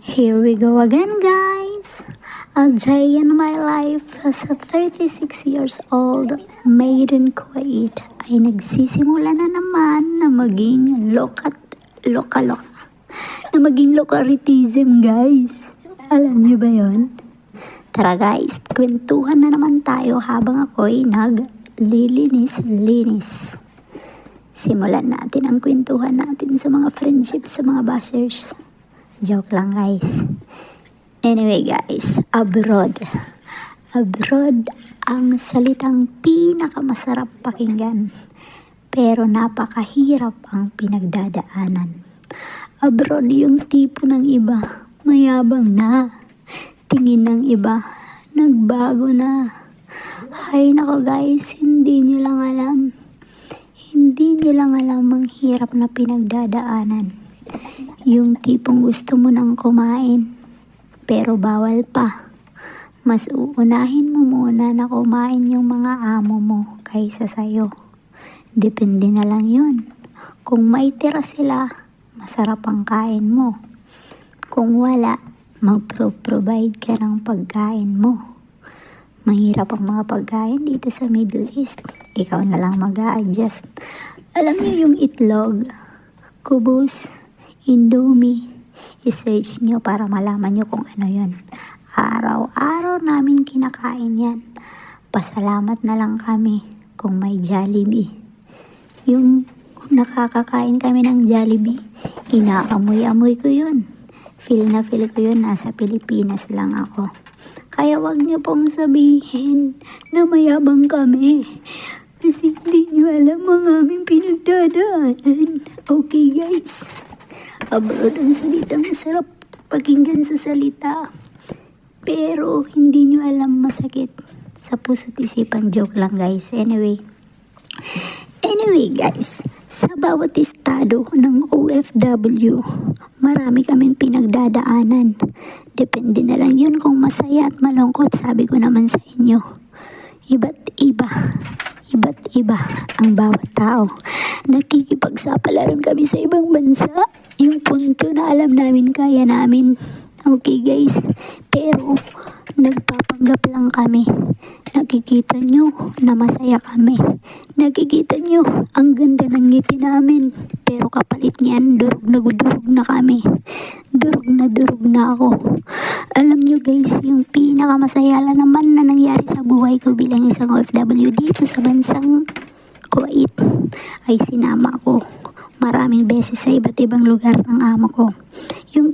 Here we go again, guys. A day in my life as a 36 years old maid in Kuwait ay nagsisimula na naman na maging loka. Na maging lokaritism, guys. Alam niyo ba yon? Tara guys, kwentuhan na naman tayo habang ako'y naglilinis-linis. Simulan natin ang kwentuhan natin sa mga friendship, sa mga bashers. Joke lang, guys. Anyway, guys, abroad. Abroad ang salitang pinakamasarap pakinggan, pero napakahirap ang pinagdadaanan. Abroad yung tipo ng iba, mayabang na. Tingin ng iba, nagbago na. Hay nako guys, hindi nilang alam. Hindi nilang alam ang hirap na pinagdadaanan. Yung tipong gusto mo nang kumain, pero bawal pa. Mas uunahin mo muna na kumain yung mga amo mo kaysa sayo. Depende na lang yun. Kung may tira sila, masarap ang kain mo. Kung wala, mag-provide ka ng pagkain mo. Mahirap ang mga pagkain dito sa Middle East. Ikaw na lang mag-a-adjust. Alam niyo yung itlog, kubos, Indomie, i-search nyo para malaman nyo kung ano yun. Araw-araw namin kinakain yan. Pasalamat na lang kami kung may Jollibee. Yung nakakakain kami ng Jollibee, inaamoy-amoy ko yun. Feel na feel ko yun, nasa Pilipinas lang ako. Kaya wag nyo pong sabihin na mayabang kami. Kasi hindi nyo alam ang aming pinagdadaanan. Okay guys? Abroad ang salitang masarap pakinggan sa salita. Pero hindi nyo alam masakit sa puso't isipan. Joke lang guys. Anyway guys, sa bawat estado ng OFW, marami kaming pinagdadaanan. Depende na lang yun kung masaya at malungkot. Sabi ko naman sa inyo, iba't iba ang bawat tao. Nakikipagsapalaran kami sa ibang bansa. Yung punto na alam namin kaya namin. Okay guys, pero nagpapanggap lang kami. Nakikita nyo na masaya kami. Nakikita nyo ang ganda ng ngiti namin. Pero kapalit niyan, durog na kami. Durog na ako. Alam nyo guys, yung pinakamasaya lang naman na nangyari sa buhay ko bilang isang OFW dito sa bansang Kuwait ay sinama ko maraming beses sa iba't ibang lugar ng amo ko. Yung